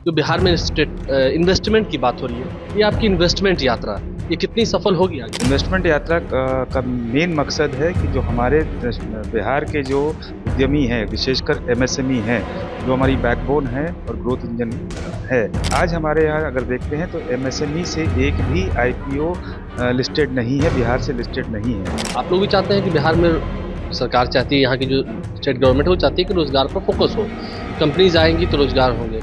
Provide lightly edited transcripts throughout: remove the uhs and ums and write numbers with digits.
जो बिहार में इन्वेस्टमेंट की बात हो रही है, ये आपकी इन्वेस्टमेंट यात्रा ये कितनी सफल होगी आगे? इन्वेस्टमेंट यात्रा का मेन मकसद है कि जो हमारे बिहार के जो उद्यमी हैं, विशेषकर एमएसएमई हैं, जो हमारी बैकबोन है और ग्रोथ इंजन है। आज हमारे यहाँ अगर देखते हैं तो एमएसएमई से एक भी आईपीओ लिस्टेड नहीं है, बिहार से लिस्टेड नहीं है। आप लोग भी चाहते हैं कि बिहार में सरकार चाहती है, यहाँ की जो स्टेट गवर्नमेंट है वो चाहती है कि रोजगार पर फोकस हो, कंपनीज आएंगी तो रोजगार होंगे।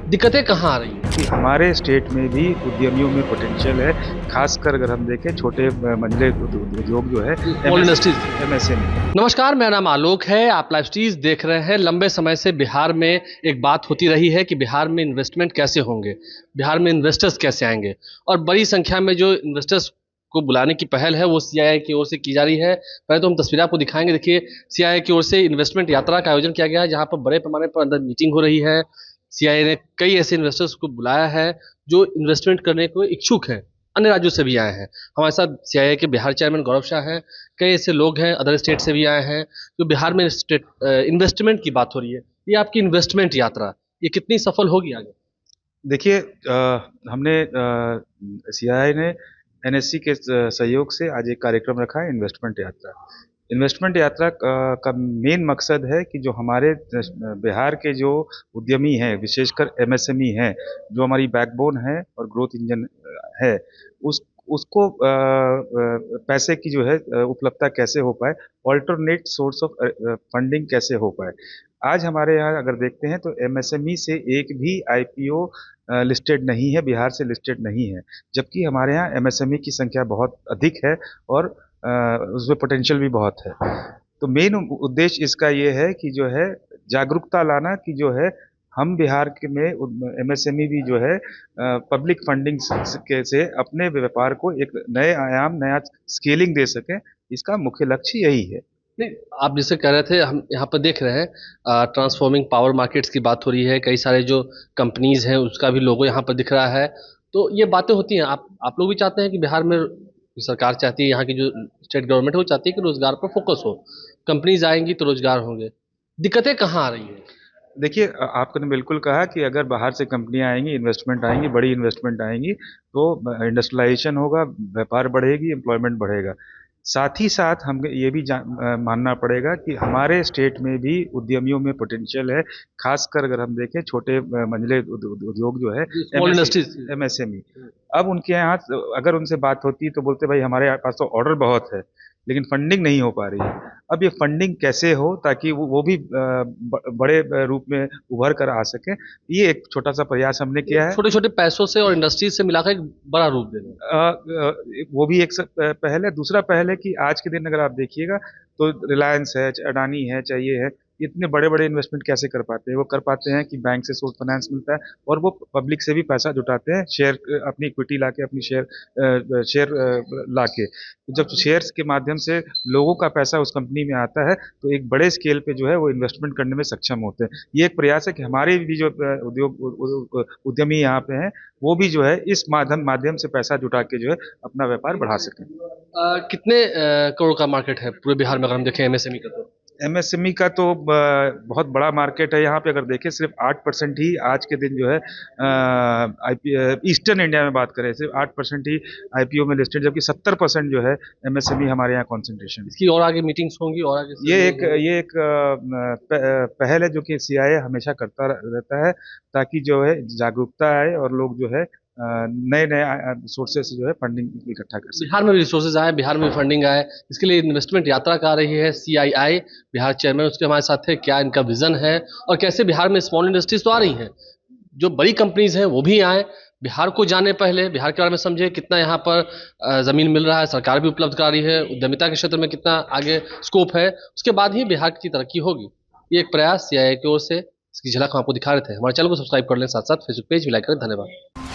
दिक्कतें कहाँ आ रही हैं? कि हमारे स्टेट में भी उद्यमियों में पोटेंशियल है, खासकर अगर हम देखें छोटे मंझले उद्योग जो है स्मॉल इंडस्ट्रीज। एमएसएमई। नमस्कार, मेरा नाम आलोक है। आप लाइव स्ट्रीज देख रहे हैं। लंबे समय से बिहार में एक बात होती रही है कि बिहार में इन्वेस्टमेंट कैसे होंगे, बिहार में इन्वेस्टर्स कैसे आएंगे, और बड़ी संख्या में जो इन्वेस्टर्स को बुलाने की पहल है वो सीआईआई की ओर से की जा रही है। पहले तो हम तस्वीर आपको दिखाएंगे। देखिए, सीआईआई की ओर से इन्वेस्टमेंट यात्रा का आयोजन किया गया है, जहाँ पर बड़े पैमाने पर अंदर मीटिंग हो रही है। सीआईआई ने कई ऐसे इन्वेस्टर्स को बुलाया है जो इन्वेस्टमेंट करने को इच्छुक हैं, अन्य राज्यों से भी आए हैं। हमारे साथ सीआईआई के बिहार चेयरमैन गौरव शाह हैं। कई ऐसे लोग हैं अदर स्टेट से भी आए हैं। जो बिहार में इन्वेस्टमेंट की बात हो रही है, ये आपकी इन्वेस्टमेंट यात्रा ये कितनी सफल होगी आगे? देखिए, हमने सीआईआई ने एनएससी के सहयोग से आज एक कार्यक्रम रखा है, इन्वेस्टमेंट यात्रा। इन्वेस्टमेंट यात्रा का मेन मकसद है कि जो हमारे बिहार के जो उद्यमी हैं, विशेषकर एमएसएमई हैं, जो हमारी बैकबोन है और ग्रोथ इंजन है, उस उसको पैसे की जो है उपलब्धता कैसे हो पाए, ऑल्टरनेट सोर्स ऑफ फंडिंग कैसे हो पाए। आज हमारे यहाँ अगर देखते हैं तो एमएसएमई से एक भी आईपीओ लिस्टेड नहीं है, बिहार से लिस्टेड नहीं है, जबकि हमारे यहाँ एमएसएमई की संख्या बहुत अधिक है और उसमें पोटेंशियल भी बहुत है। तो मेन उद्देश्य इसका ये है कि जो है जागरूकता लाना कि जो है हम बिहार के में एमएसएमई भी जो है पब्लिक फंडिंग से अपने व्यापार को एक नए आयाम, नया स्केलिंग दे सकें। इसका मुख्य लक्ष्य यही है। नहीं, आप जैसे कह रहे थे, हम यहाँ पर देख रहे हैं ट्रांसफॉर्मिंग पावर मार्केट्स की बात हो रही है। कई सारे जो कंपनीज हैं उसका भी लोगो यहाँ पर दिख रहा है। तो ये बातें होती हैं। आप लोग भी चाहते हैं कि बिहार में सरकार चाहती है, यहाँ की जो स्टेट गवर्नमेंट है वो चाहती है कि रोजगार पर फोकस हो, कंपनीज आएंगी तो रोजगार होंगे। दिक्कतें कहाँ आ रही हैं? देखिए, आपने बिल्कुल कहा कि अगर बाहर से कंपनियां आएंगी, इन्वेस्टमेंट आएंगी, बड़ी इन्वेस्टमेंट आएंगी तो इंडस्ट्रियलाइजेशन होगा, व्यापार बढ़ेगी, एम्प्लॉयमेंट बढ़ेगा। साथ ही साथ हम ये भी मानना पड़ेगा कि हमारे स्टेट में भी उद्यमियों में पोटेंशियल है, खासकर अगर हम देखें छोटे मंझले उद्योग जो है स्मॉल इंडस्ट्रीज। एमएसएमई। अब उनके यहाँ अगर उनसे बात होती है तो बोलते भाई हमारे पास तो ऑर्डर बहुत है लेकिन फंडिंग नहीं हो पा रही है। अब ये फंडिंग कैसे हो ताकि वो भी बड़े रूप में उभर कर आ सके, ये एक छोटा सा प्रयास हमने किया है। छोटे छोटे पैसों से और इंडस्ट्रीज से मिलाकर एक बड़ा रूप देना। वो भी एक पहल है। दूसरा पहल है कि आज के दिन अगर आप देखिएगा तो रिलायंस है, अडानी है, चाहिए है, इतने बड़े बड़े इन्वेस्टमेंट कैसे कर पाते हैं? वो कर पाते हैं कि बैंक से सोर्स फाइनेंस मिलता है और वो पब्लिक से भी पैसा जुटाते हैं, शेयर अपनी इक्विटी लाके, अपनी शेयर लाके। जब शेयर्स के माध्यम से लोगों का पैसा उस कंपनी में आता है तो एक बड़े स्केल पे जो है वो इन्वेस्टमेंट करने में सक्षम होते हैं। ये एक प्रयास है कि हमारे भी जो उद्यमी यहाँ पे हैं वो भी जो है इस माध्यम से पैसा जुटा के जो है अपना व्यापार बढ़ा सकें। कितने करोड़ का मार्केट है पूरे बिहार में अगर हम देखें एमएसएमई का? तो एमएसएमई का तो बहुत बड़ा मार्केट है। यहाँ पे अगर देखें सिर्फ 8% ही आज के दिन जो है ईस्टर्न इंडिया में बात करें सिर्फ 8% ही आईपीओ में लिस्टेड, जबकि 70% जो है एमएसएमई हमारे यहाँ कॉन्सेंट्रेशन। इसकी और आगे मीटिंग्स होंगी और आगे ये एक पहल है जो कि सीआईआई हमेशा करता रहता है ताकि जो है जागरूकता आए और लोग जो है नए नए सोर्सेस से जो है फंडिंग इकट्ठा कर सकें। बिहार में भी रिसोर्सेज आए, बिहार में फंडिंग आए, इसके लिए इन्वेस्टमेंट यात्रा का आ रही है सीआईआई। बिहार चेयरमैन उसके हमारे साथ है। क्या इनका विजन है और कैसे बिहार में स्मॉल इंडस्ट्रीज तो आ रही हैं, जो बड़ी कंपनीज हैं वो भी आए, बिहार को जाने, पहले बिहार के बारे में समझे, कितना यहाँ पर ज़मीन मिल रहा है, सरकार भी उपलब्ध करा रही है, उद्यमिता के क्षेत्र में कितना आगे स्कोप है, उसके बाद ही बिहार की तरक्की होगी। ये एक प्रयास सीआईआई की ओर से, इसकी झलक हम आपको दिखा रहे थे। हमारे चैनल को सब्सक्राइब कर लें, साथ साथ फेसबुक पेज भी लाइक करें। धन्यवाद।